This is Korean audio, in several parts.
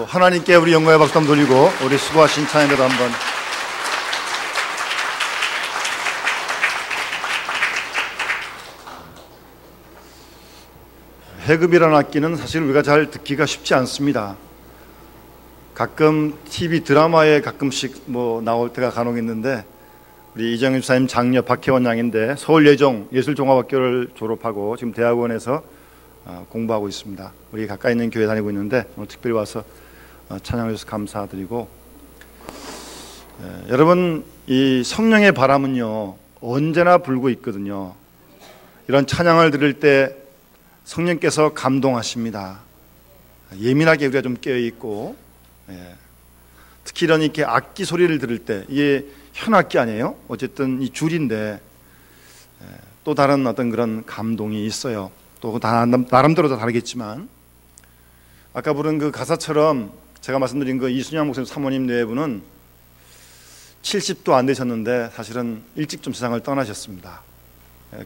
하나님께 우리 영광의 박수 한번 돌리고 우리 수고하신 찬양대로 한번. 해급이라는 악기는 사실 우리가 잘 듣기가 쉽지 않습니다. 가끔 TV 드라마에 가끔씩 나올 때가 간혹 있는데, 우리 이정희 집사님 장녀 박혜원 양인데 서울예종 예술종합학교를 졸업하고 지금 대학원에서 공부하고 있습니다. 우리 가까이 있는 교회 다니고 있는데 오늘 특별히 와서 찬양해 주셔서 감사드리고, 여러분, 이 성령의 바람은요 언제나 불고 있거든요. 이런 찬양을 들을 때 성령께서 감동하십니다. 예민하게 우리가 좀 깨어있고, 특히 이런 이렇게 악기 소리를 들을 때, 이게 현악기 아니에요? 어쨌든 이 줄인데 또 다른 어떤 그런 감동이 있어요. 또 나름대로 다 다르겠지만, 아까 부른 그 가사처럼 제가 말씀드린 그 이순양 목사님 사모님 내분은 70도 안 되셨는데 사실은 일찍 좀 세상을 떠나셨습니다.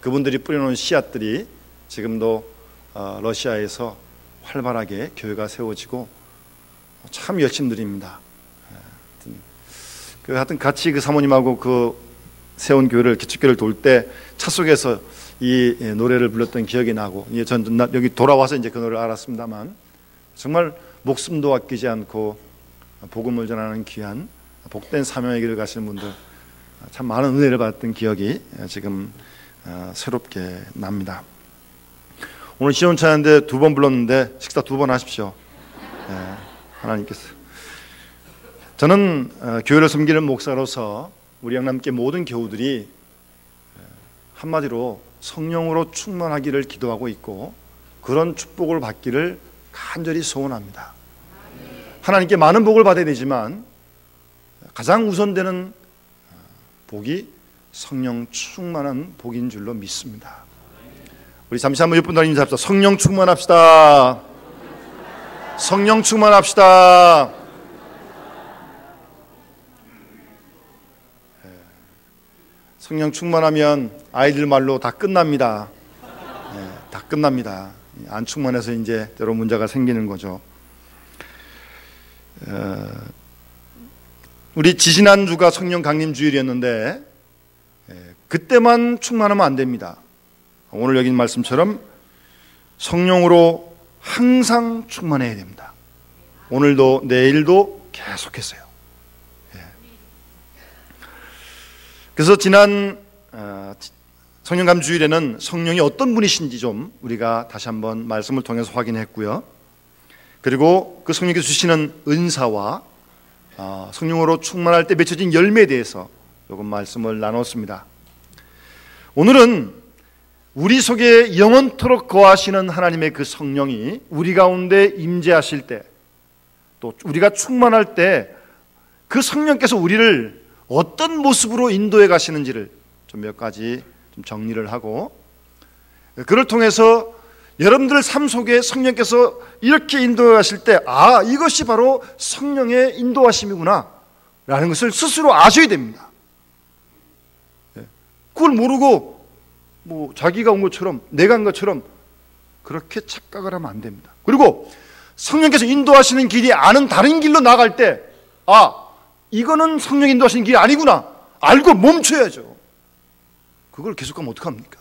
그분들이 뿌려놓은 씨앗들이 지금도 러시아에서 활발하게 교회가 세워지고 참 열심들입니다. 하여튼 같이 그 사모님하고 그 세운 교회를, 기축교회를 돌 때 차 속에서 이 노래를 불렀던 기억이 나고, 전 여기 돌아와서 이제 그 노래를 알았습니다만, 정말 목숨도 아끼지 않고 복음을 전하는 귀한 복된 사명의 길을 가시는 분들, 참 많은 은혜를 받았던 기억이 지금 새롭게 납니다. 오늘 시온 찬양대 2번 불렀는데 식사 2번 하십시오. 하나님께서. 저는 교회를 섬기는 목사로서 우리 영남교회 모든 교우들이 한마디로 성령으로 충만하기를 기도하고 있고, 그런 축복을 받기를 간절히 소원합니다. 하나님께 많은 복을 받아야 되지만 가장 우선되는 복이 성령 충만한 복인 줄로 믿습니다. 우리 잠시 한번 옆분들 인사합시다. 성령 충만합시다. 성령 충만합시다. 성령 충만하면 아이들 말로 다 끝납니다. 다 끝납니다. 안 충만해서 이제 여러 문제가 생기는 거죠. 우리 지지난주가 성령 강림 주일이었는데 그때만 충만하면 안 됩니다. 오늘 여기 있는 말씀처럼 성령으로 항상 충만해야 됩니다. 오늘도 내일도 계속했어요. 그래서 지난 성령감 주일에는 성령이 어떤 분이신지 좀 우리가 다시 한번 말씀을 통해서 확인했고요. 그리고 그 성령께서 주시는 은사와 성령으로 충만할 때 맺혀진 열매에 대해서 조금 말씀을 나눴습니다. 오늘은 우리 속에 영원토록 거하시는 하나님의 그 성령이 우리 가운데 임재하실 때, 또 우리가 충만할 때 그 성령께서 우리를 어떤 모습으로 인도해 가시는지를 좀 몇 가지 좀 정리를 하고, 그를 통해서 여러분들 삶 속에 성령께서 이렇게 인도해 가실 때, 이것이 바로 성령의 인도하심이구나 라는 것을 스스로 아셔야 됩니다. 그걸 모르고 자기가 온 것처럼, 내가 한 것처럼 그렇게 착각을 하면 안 됩니다. 그리고 성령께서 인도하시는 길이 아는 다른 길로 나갈 때, 이거는 성령 인도하시는 길이 아니구나 알고 멈춰야죠. 그걸 계속하면 어떡합니까?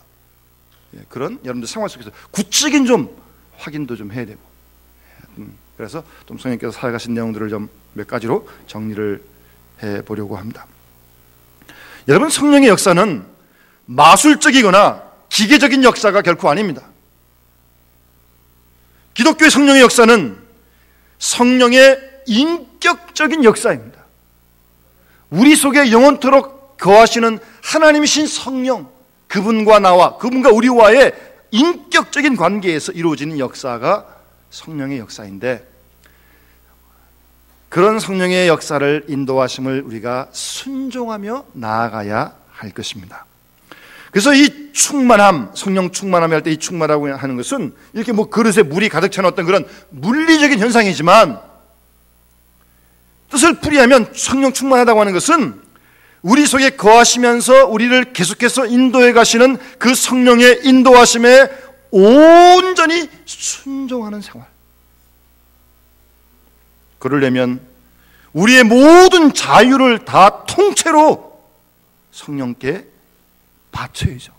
그런 여러분들 생활 속에서 구체적인 좀 확인도 좀 해야 되고, 그래서 좀 성령께서 살아가신 내용들을 좀 몇 가지로 정리를 해보려고 합니다. 여러분, 성령의 역사는 마술적이거나 기계적인 역사가 결코 아닙니다. 기독교의 성령의 역사는 성령의 인격적인 역사입니다. 우리 속에 영원토록 거하시는 하나님이신 성령, 그분과 나와, 그분과 우리와의 인격적인 관계에서 이루어지는 역사가 성령의 역사인데, 그런 성령의 역사를 인도하심을 우리가 순종하며 나아가야 할 것입니다. 그래서 이 충만함, 성령 충만함을 할 때 이 충만하고 하는 것은 이렇게 그릇에 물이 가득 차는 어떤 그런 물리적인 현상이지만, 뜻을 풀이하면 성령 충만하다고 하는 것은 우리 속에 거하시면서 우리를 계속해서 인도해 가시는 그 성령의 인도하심에 온전히 순종하는 생활, 그러려면 우리의 모든 자유를 다 통째로 성령께 바쳐야죠.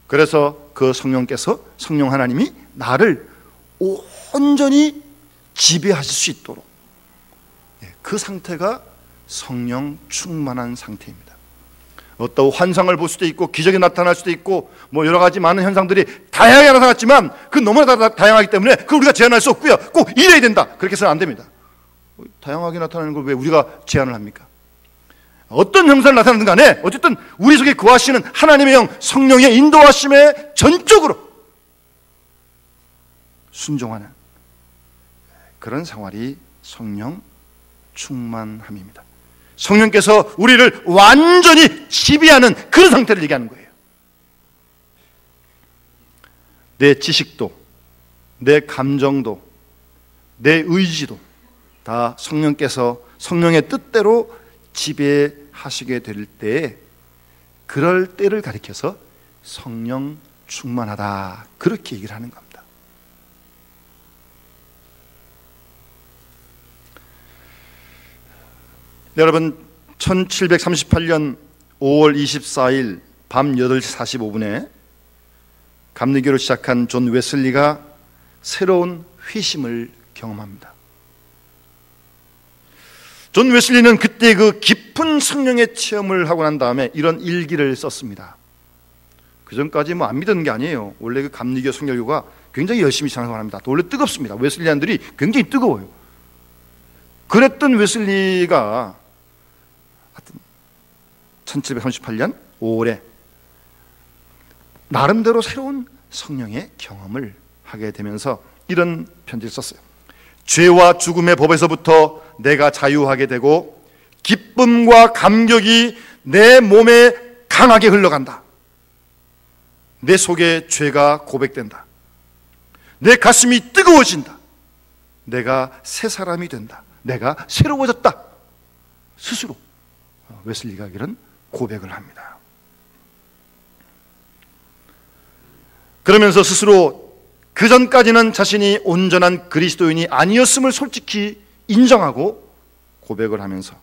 그래서 그 성령께서, 성령 하나님이 나를 온전히 지배하실 수 있도록, 그 상태가 성령 충만한 상태입니다. 어떤 환상을 볼 수도 있고 기적이 나타날 수도 있고 여러 가지 많은 현상들이 다양하게 나타났지만 그 너무나 다양하기 때문에 그걸 우리가 제한할 수 없고요, 꼭 이래야 된다, 그렇게 해서는 안 됩니다. 다양하게 나타나는 걸 왜 우리가 제한을 합니까? 어떤 형상을 나타나든 간에 어쨌든 우리 속에 거하시는 하나님의 영, 성령의 인도하심에 전적으로 순종하는 그런 생활이 성령 충만함입니다. 성령께서 우리를 완전히 지배하는 그런 상태를 얘기하는 거예요. 내 지식도, 내 감정도, 내 의지도 다 성령께서 성령의 뜻대로 지배하시게 될 때에, 그럴 때를 가리켜서 성령 충만하다, 그렇게 얘기를 하는 겁니다. 여러분, 1738년 5월 24일 밤 8시 45분에 감리교를 시작한 존 웨슬리가 새로운 회심을 경험합니다. 존 웨슬리는 그때 그 깊은 성령의 체험을 하고 난 다음에 이런 일기를 썼습니다. 그 전까지 안 믿은 게 아니에요. 원래 그 감리교 성결교가 굉장히 열심히 생활합니다. 원래 뜨겁습니다. 웨슬리안들이 굉장히 뜨거워요. 그랬던 웨슬리가 1738년 5월에 나름대로 새로운 성령의 경험을 하게 되면서 이런 편지를 썼어요. 죄와 죽음의 법에서부터 내가 자유하게 되고 기쁨과 감격이 내 몸에 강하게 흘러간다. 내 속에 죄가 고백된다. 내 가슴이 뜨거워진다. 내가 새 사람이 된다. 내가 새로워졌다. 스스로 웨슬리가 이런 고백을 합니다. 그러면서 스스로 그 전까지는 자신이 온전한 그리스도인이 아니었음을 솔직히 인정하고 고백을 하면서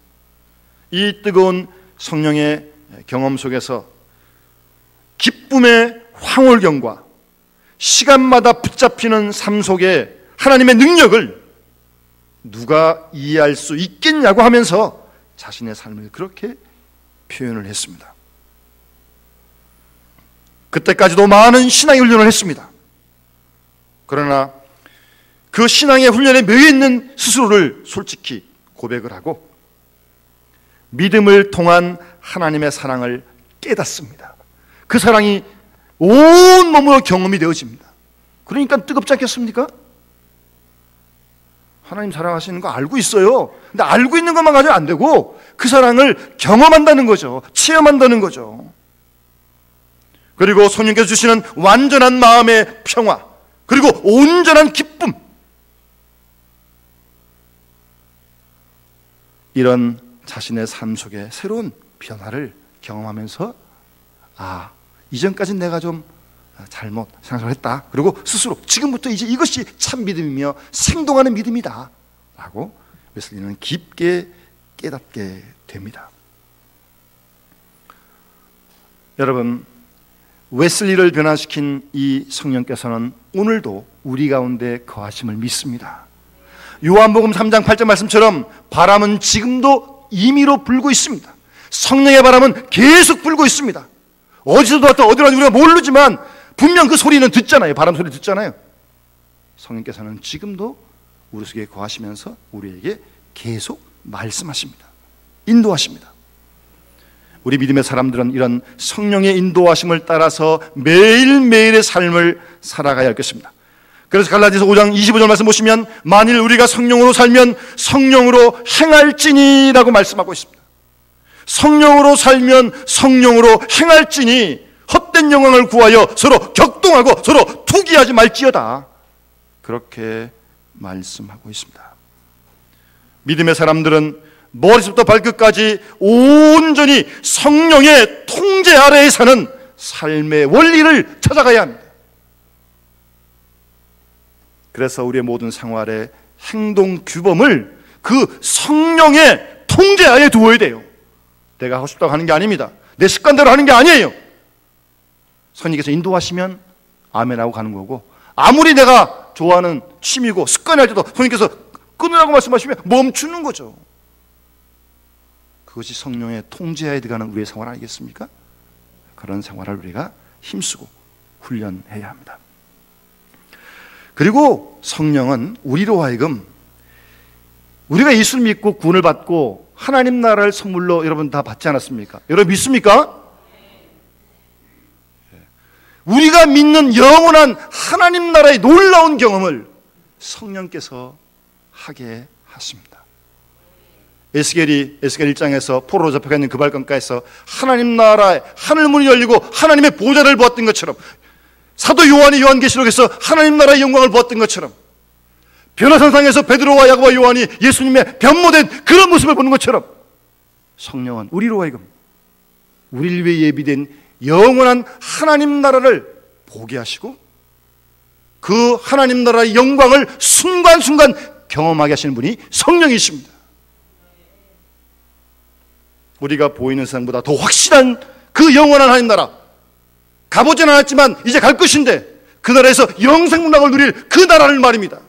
이 뜨거운 성령의 경험 속에서 기쁨의 황홀경과 시간마다 붙잡히는 삶 속에 하나님의 능력을 누가 이해할 수 있겠냐고 하면서 자신의 삶을 그렇게 표현을 했습니다. 그때까지도 많은 신앙의 훈련을 했습니다. 그러나 그 신앙의 훈련에 매여 있는 스스로를 솔직히 고백을 하고 믿음을 통한 하나님의 사랑을 깨닫습니다. 그 사랑이 온 몸으로 경험이 되어집니다. 그러니까 뜨겁지 않겠습니까? 하나님 사랑하시는 거 알고 있어요. 근데 알고 있는 것만 가지고 안 되고 그 사랑을 경험한다는 거죠. 체험한다는 거죠. 그리고 성령께서 주시는 완전한 마음의 평화, 그리고 온전한 기쁨, 이런 자신의 삶 속에 새로운 변화를 경험하면서 이전까지는 내가 좀 잘못 생각을 했다. 그리고 스스로 지금부터 이제 이것이 참 믿음이며 생동하는 믿음이다 라고 웨슬리는 깊게 깨닫게 됩니다. 여러분, 웨슬리를 변화시킨 이 성령께서는 오늘도 우리 가운데 거하심을 믿습니다. 요한복음 3장 8절 말씀처럼 바람은 지금도 임의로 불고 있습니다. 성령의 바람은 계속 불고 있습니다. 어디서도 왔다 어디로 왔는지 우리가 모르지만 분명 그 소리는 듣잖아요. 바람 소리 듣잖아요. 성령께서는 지금도 우리 속에 거하시면서 우리에게 계속 말씀하십니다. 인도하십니다. 우리 믿음의 사람들은 이런 성령의 인도하심을 따라서 매일매일의 삶을 살아가야 할 것입니다. 그래서 갈라디아서 5장 25절 말씀 보시면 만일 우리가 성령으로 살면 성령으로 행할지니라고 말씀하고 있습니다. 성령으로 살면 성령으로 행할지니 헛된 영광을 구하여 서로 격동하고 서로 투기하지 말지어다, 그렇게 말씀하고 있습니다. 믿음의 사람들은 머리부터 발끝까지 온전히 성령의 통제 아래에 사는 삶의 원리를 찾아가야 합니다. 그래서 우리의 모든 생활에 행동 규범을 그 성령의 통제하에 두어야 돼요. 내가 하고 싶다고 하는 게 아닙니다. 내 습관대로 하는 게 아니에요. 성령께서 인도하시면 아멘하고 가는 거고, 아무리 내가 좋아하는 취미고 습관이 할 때도 성령께서 끊으라고 말씀하시면 멈추는 거죠. 그것이 성령의 통제하에 들어가는 우리의 생활 아니겠습니까? 그런 생활을 우리가 힘쓰고 훈련해야 합니다. 그리고 성령은 우리로 하여금, 우리가 예수를 믿고 구원을 받고 하나님 나라를 선물로 여러분 다 받지 않았습니까? 여러분 믿습니까? 우리가 믿는 영원한 하나님 나라의 놀라운 경험을 성령께서 하게 하십니다. 에스겔이 에스겔 1장에서 포로로 잡혀가 있는 그 발강가에서 하나님 나라의 하늘문이 열리고 하나님의 보좌를 보았던 것처럼, 사도 요한이 요한계시록에서 하나님 나라의 영광을 보았던 것처럼, 변화산상에서 베드로와 야고보와 요한이 예수님의 변모된 그런 모습을 보는 것처럼, 성령은 우리로 하여금 우리를 위해 예비된 영원한 하나님 나라를 보게 하시고 그 하나님 나라의 영광을 순간순간 경험하게 하시는 분이 성령이십니다. 우리가 보이는 세상보다 더 확실한 그 영원한 하나님 나라, 가보진 않았지만 이제 갈 것인데 그 나라에서 영생 문학을 누릴 그 나라를 말입니다.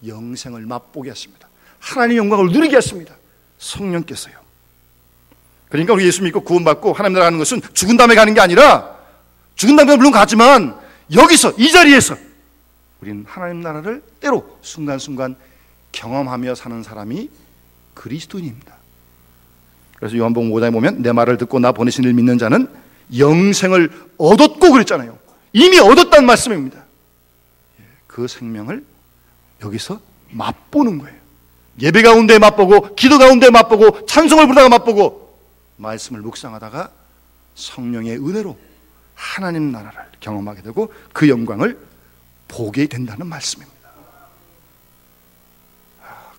영생을 맛보게 하십니다. 하나님의 영광을 누리게 하십니다. 성령께서요. 그러니까 우리 예수 믿고 구원받고 하나님 나라 가는 것은 죽은 다음에 가는 게 아니라, 죽은 다음에 물론 가지만 여기서 이 자리에서 우리는 하나님 나라를 때로 순간순간 경험하며 사는 사람이 그리스도인입니다. 그래서 요한복음 5장에 보면 내 말을 듣고 나 보내신 이를 믿는 자는 영생을 얻었고 그랬잖아요. 이미 얻었다는 말씀입니다. 그 생명을 여기서 맛보는 거예요. 예배 가운데 맛보고, 기도 가운데 맛보고, 찬송을 부르다가 맛보고, 말씀을 묵상하다가 성령의 은혜로 하나님 나라를 경험하게 되고 그 영광을 보게 된다는 말씀입니다.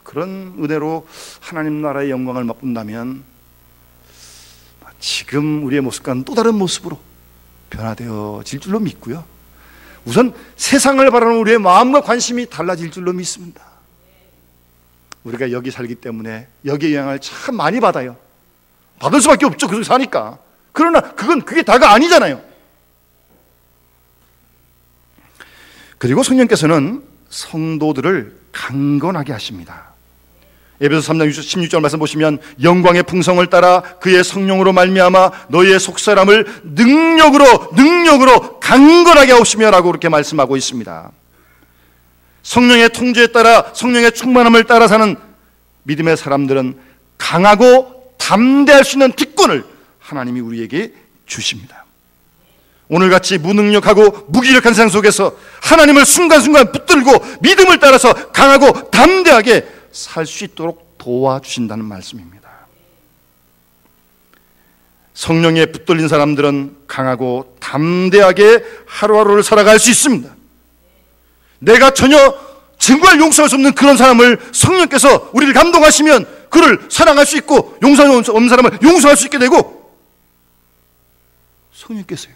그런 은혜로 하나님 나라의 영광을 맛본다면 지금 우리의 모습과는 또 다른 모습으로 변화되어질 줄로 믿고요, 우선 세상을 바라는 우리의 마음과 관심이 달라질 줄로 믿습니다. 우리가 여기 살기 때문에 여기에 영향을 참 많이 받아요. 받을 수밖에 없죠. 그 속에 사니까. 그러나 그게 다가 아니잖아요. 그리고 성령께서는 성도들을 강건하게 하십니다. 에베소 3장 16절 말씀 보시면 영광의 풍성을 따라 그의 성령으로 말미암아 너희의 속사람을 능력으로 강건하게 하시며 라고 그렇게 말씀하고 있습니다. 성령의 통제에 따라, 성령의 충만함을 따라 사는 믿음의 사람들은 강하고 담대할 수 있는 특권을 하나님이 우리에게 주십니다. 오늘같이 무능력하고 무기력한 세상 속에서 하나님을 순간순간 붙들고 믿음을 따라서 강하고 담대하게 살 수 있도록 도와주신다는 말씀입니다. 성령에 붙들린 사람들은 강하고 담대하게 하루하루를 살아갈 수 있습니다. 내가 전혀 정말 용서할 수 없는 그런 사람을 성령께서 우리를 감동하시면 그를 사랑할 수 있고, 용서할 수 없는 사람을 용서할 수 있게 되고, 성령께서요,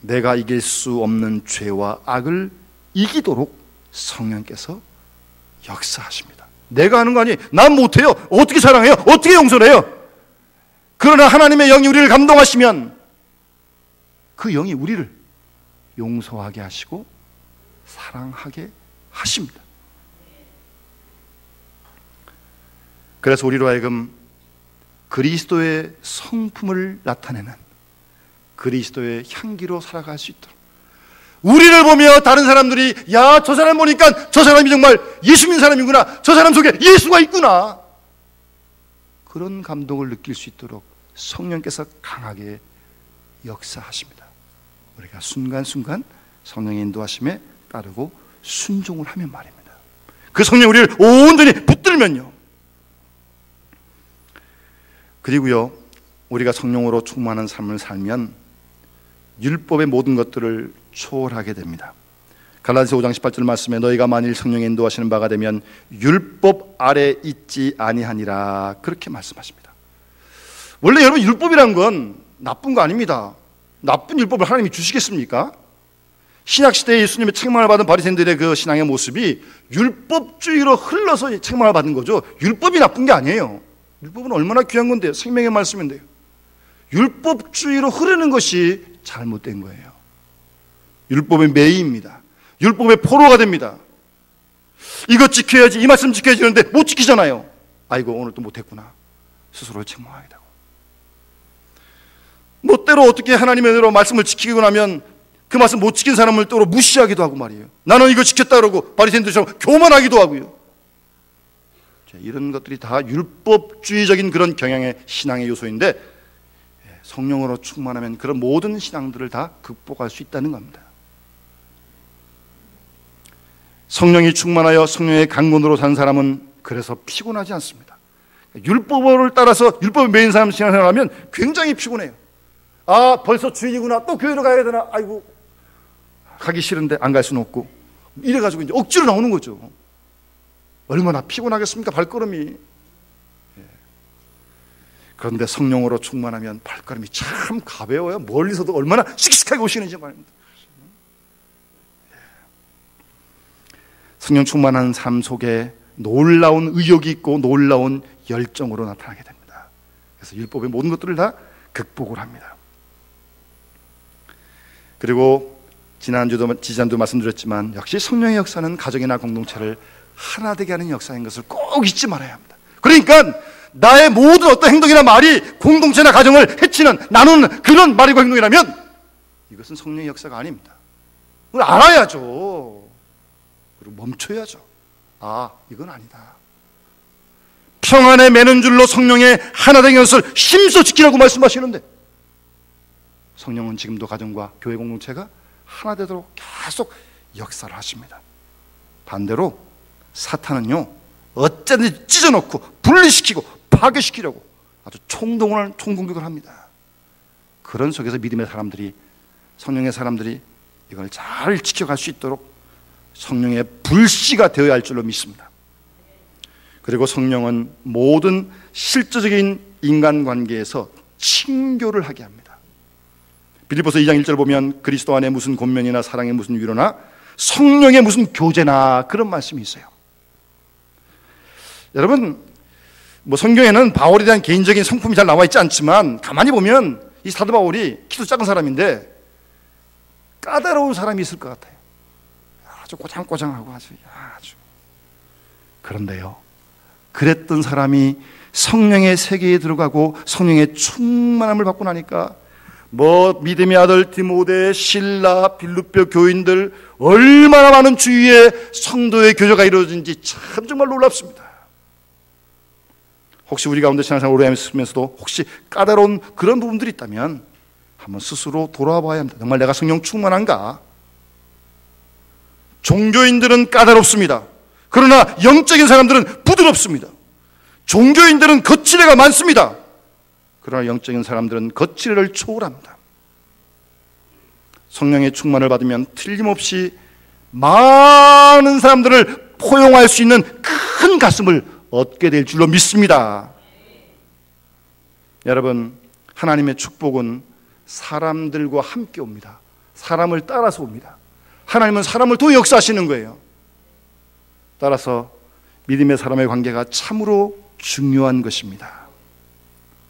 내가 이길 수 없는 죄와 악을 이기도록 성령께서 역사하십니다. 내가 하는 거 아니에요. 난 못해요. 어떻게 사랑해요? 어떻게 용서를 해요? 그러나 하나님의 영이 우리를 감동하시면 그 영이 우리를 용서하게 하시고 사랑하게 하십니다. 그래서 우리로 하여금 그리스도의 성품을 나타내는 그리스도의 향기로 살아갈 수 있도록, 우리를 보며 다른 사람들이 야, 저 사람 보니까 저 사람이 정말 예수 믿는 사람이구나, 저 사람 속에 예수가 있구나, 그런 감동을 느낄 수 있도록 성령께서 강하게 역사하십니다. 우리가 순간순간 성령의 인도하심에 따르고 순종을 하면 말입니다. 그 성령 우리를 온전히 붙들면요. 그리고요, 우리가 성령으로 충만한 삶을 살면 율법의 모든 것들을 초월하게 됩니다. 갈라디아서 5장 18절 말씀에 너희가 만일 성령의 인도하시는 바가 되면 율법 아래 있지 아니하니라, 그렇게 말씀하십니다. 원래 여러분, 율법이란 건 나쁜 거 아닙니다. 나쁜 율법을 하나님이 주시겠습니까? 신약시대에 예수님의 책망을 받은 바리새인들의 그 신앙의 모습이 율법주의로 흘러서 책망을 받은 거죠. 율법이 나쁜 게 아니에요. 율법은 얼마나 귀한 건데요. 생명의 말씀인데요. 율법주의로 흐르는 것이 잘못된 거예요. 율법의 매이입니다. 율법의 포로가 됩니다. 이거 지켜야지, 이 말씀 지켜야지 하는데 못 지키잖아요. 아이고 오늘 또 못했구나. 스스로를 책망하게 되고, 뭐 때로 어떻게 하나님의 대로 말씀을 지키고 나면 그 말씀 못 지킨 사람을 또 무시하기도 하고 말이에요. 나는 이거 지켰다 그러고 바리새인들처럼 교만하기도 하고요. 이런 것들이 다 율법주의적인 그런 경향의 신앙의 요소인데, 성령으로 충만하면 그런 모든 신앙들을 다 극복할 수 있다는 겁니다. 성령이 충만하여 성령의 강건으로 산 사람은 그래서 피곤하지 않습니다. 율법을 따라서 율법에 매인 사람 신앙생활하면 굉장히 피곤해요. 아, 벌써 주일이구나, 또 교회로 가야 되나, 아이고 가기 싫은데 안 갈 수는 없고, 이래가지고 이제 억지로 나오는 거죠. 얼마나 피곤하겠습니까, 발걸음이. 그런데 성령으로 충만하면 발걸음이 참 가벼워요. 멀리서도 얼마나 씩씩하게 오시는지 말입니다. 성령 충만한 삶 속에 놀라운 의욕이 있고 놀라운 열정으로 나타나게 됩니다. 그래서 율법의 모든 것들을 다 극복을 합니다. 그리고 지난주도 말씀드렸지만 역시 성령의 역사는 가정이나 공동체를 하나 되게 하는 역사인 것을 꼭 잊지 말아야 합니다. 그러니까 나의 모든 어떤 행동이나 말이 공동체나 가정을 해치는, 나누는 그런 말이고 행동이라면 이것은 성령의 역사가 아닙니다. 그걸 알아야죠. 그리고 멈춰야죠. 아, 이건 아니다. 평안에 매는 줄로 성령의 하나 된 것을 힘써 지키라고 말씀하시는데, 성령은 지금도 가정과 교회 공동체가 하나 되도록 계속 역사를 하십니다. 반대로 사탄은요, 어쨌든 찢어놓고 분리시키고 파괴시키려고 아주 총공격을 합니다. 그런 속에서 믿음의 사람들이, 성령의 사람들이 이걸 잘 지켜갈 수 있도록 성령의 불씨가 되어야 할 줄로 믿습니다. 그리고 성령은 모든 실제적인 인간관계에서 친교를 하게 합니다. 빌립보서 2장 1절 보면 그리스도 안에 무슨 권면이나 사랑의 무슨 위로나 성령의 무슨 교제나 그런 말씀이 있어요. 여러분, 뭐 성경에는 바울에 대한 개인적인 성품이 잘 나와 있지 않지만 가만히 보면 이 사도 바울이 키도 작은 사람인데 까다로운 사람이 있을 것 같아요. 아주 꼬장꼬장하고 아주. 그런데요, 그랬던 사람이 성령의 세계에 들어가고 성령의 충만함을 받고 나니까 뭐 믿음의 아들 디모데, 실라, 빌립보 교인들 얼마나 많은 주위에 성도의 교제가 이루어진지 참 정말 놀랍습니다. 혹시 우리 가운데 신앙생활 오래 하면서도 혹시 까다로운 그런 부분들이 있다면 한번 스스로 돌아봐야 합니다. 정말 내가 성령 충만한가? 종교인들은 까다롭습니다. 그러나 영적인 사람들은 부드럽습니다. 종교인들은 거칠애가 많습니다. 그러나 영적인 사람들은 거칠애를 초월합니다. 성령의 충만을 받으면 틀림없이 많은 사람들을 포용할 수 있는 큰 가슴을 얻게 될 줄로 믿습니다. 여러분, 하나님의 축복은 사람들과 함께 옵니다. 사람을 따라서 옵니다. 하나님은 사람을 통해 역사하시는 거예요. 따라서 믿음의 사람의 관계가 참으로 중요한 것입니다.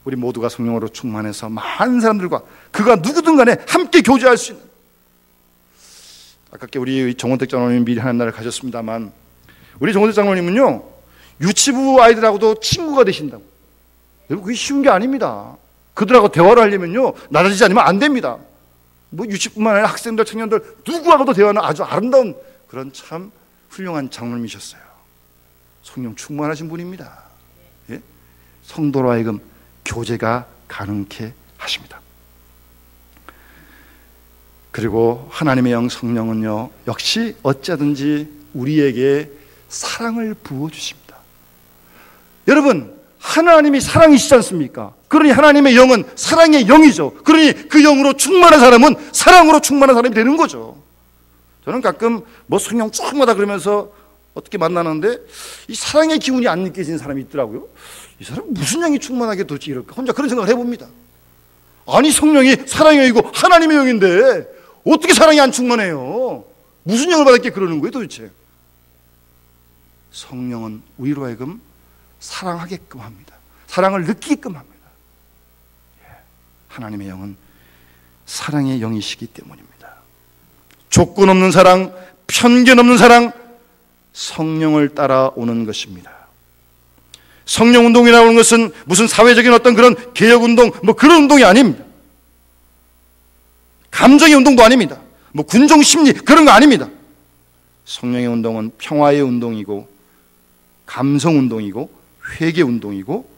우리 모두가 성령으로 충만해서 많은 사람들과 그가 누구든 간에 함께 교제할 수 있는, 아깝게 우리 정원택 장로님 미리 하는 날을 가셨습니다만, 우리 정원택 장로님은요 유치부 아이들하고도 친구가 되신다고. 여러분, 그게 쉬운 게 아닙니다. 그들하고 대화를 하려면요 낮아지지 않으면 안 됩니다. 뭐 유치뿐만 아니라 학생들, 청년들 누구하고도 대화하는 아주 아름다운 그런 참 훌륭한 장로님이셨어요. 성령 충만하신 분입니다. 예? 성도로 하여금 교제가 가능케 하십니다. 그리고 하나님의 영 성령은요 역시 어찌하든지 우리에게 사랑을 부어주십니다. 여러분, 하나님이 사랑이시지 않습니까? 그러니 하나님의 영은 사랑의 영이죠. 그러니 그 영으로 충만한 사람은 사랑으로 충만한 사람이 되는 거죠. 저는 가끔 뭐 성령 충만하다 그러면서 어떻게 만나는데 이 사랑의 기운이 안 느껴지는 사람이 있더라고요. 이 사람 무슨 영이 충만하게 도대체 이럴까? 혼자 그런 생각을 해봅니다. 아니, 성령이 사랑의 영이고 하나님의 영인데 어떻게 사랑이 안 충만해요? 무슨 영을 받았기에 그러는 거예요 도대체? 성령은 우리로 하여금 사랑하게끔 합니다. 사랑을 느끼게끔 합니다. 하나님의 영은 사랑의 영이시기 때문입니다. 조건 없는 사랑, 편견 없는 사랑, 성령을 따라오는 것입니다. 성령 운동이라고 하는 것은 무슨 사회적인 어떤 그런 개혁 운동, 그런 운동이 아닙니다. 감정의 운동도 아닙니다. 군종 심리 그런 거 아닙니다. 성령의 운동은 평화의 운동이고, 감성 운동이고, 회개 운동이고,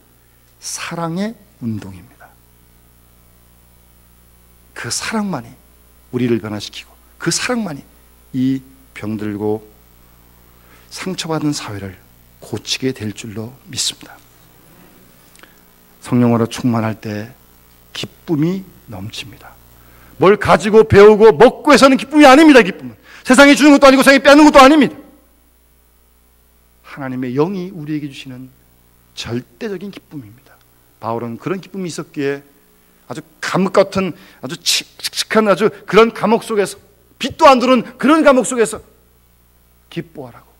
사랑의 운동입니다. 그 사랑만이 우리를 변화시키고, 그 사랑만이 이 병들고 상처받은 사회를 고치게 될 줄로 믿습니다. 성령으로 충만할 때 기쁨이 넘칩니다. 뭘 가지고 배우고 먹고 해서는 기쁨이 아닙니다. 기쁨은 세상이 주는 것도 아니고 세상이 빼는 것도 아닙니다. 하나님의 영이 우리에게 주시는 절대적인 기쁨입니다. 바울은 그런 기쁨이 있었기에 아주 감옥 같은 아주 칙칙한 아주 그런 감옥 속에서, 빛도 안 들어오는 그런 감옥 속에서 기뻐하라고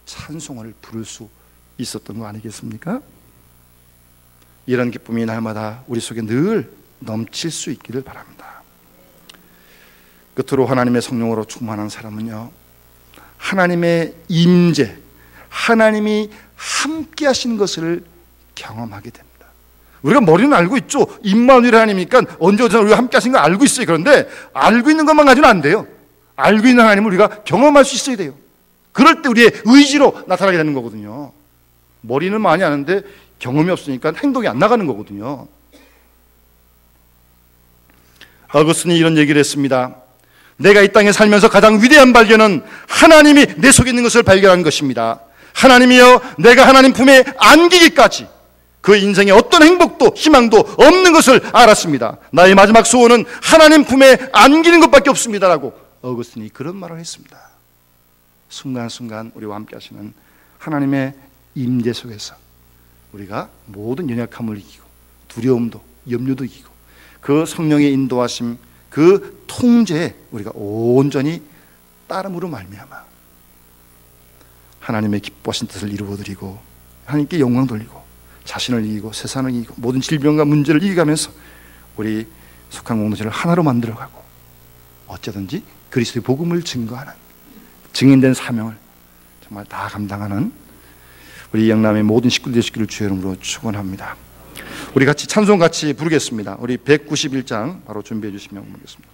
찬송을 부를 수 있었던 거 아니겠습니까? 이런 기쁨이 날마다 우리 속에 늘 넘칠 수 있기를 바랍니다. 끝으로 하나님의 성령으로 충만한 사람은요, 하나님의 임재, 하나님이 함께 하신 것을 경험하게 됩니다. 우리가 머리는 알고 있죠. 임마누엘 하나님이니까 언제 어디서 우리가 함께 하신 걸 알고 있어요. 그런데 알고 있는 것만 가지고는 안 돼요. 알고 있는 하나님을 우리가 경험할 수 있어야 돼요. 그럴 때 우리의 의지로 나타나게 되는 거거든요. 머리는 많이 아는데 경험이 없으니까 행동이 안 나가는 거거든요. 어거스틴이 이런 얘기를 했습니다. 내가 이 땅에 살면서 가장 위대한 발견은 하나님이 내 속에 있는 것을 발견한 것입니다. 하나님이여, 내가 하나님 품에 안기기까지 그 인생에 어떤 행복도 희망도 없는 것을 알았습니다. 나의 마지막 소원은 하나님 품에 안기는 것밖에 없습니다라고 어거스틴이 그런 말을 했습니다. 순간순간 우리와 함께 하시는 하나님의 임재 속에서 우리가 모든 연약함을 이기고 두려움도 염려도 이기고 그 성령의 인도하심, 그 통제에 우리가 온전히 따름으로 말미암아 하나님의 기뻐하신 뜻을 이루어드리고 하나님께 영광 돌리고 자신을 이기고 세상을 이기고 모든 질병과 문제를 이겨가면서 우리 속한 공동체를 하나로 만들어가고 어쩌든지 그리스도의 복음을 증거하는 증인된 사명을 정말 다 감당하는 우리 영남의 모든 식구들 되시기를 주의 이름으로 축원합니다. 우리 같이 찬송 같이 부르겠습니다. 우리 191장 바로 준비해 주시면 모르겠습니다.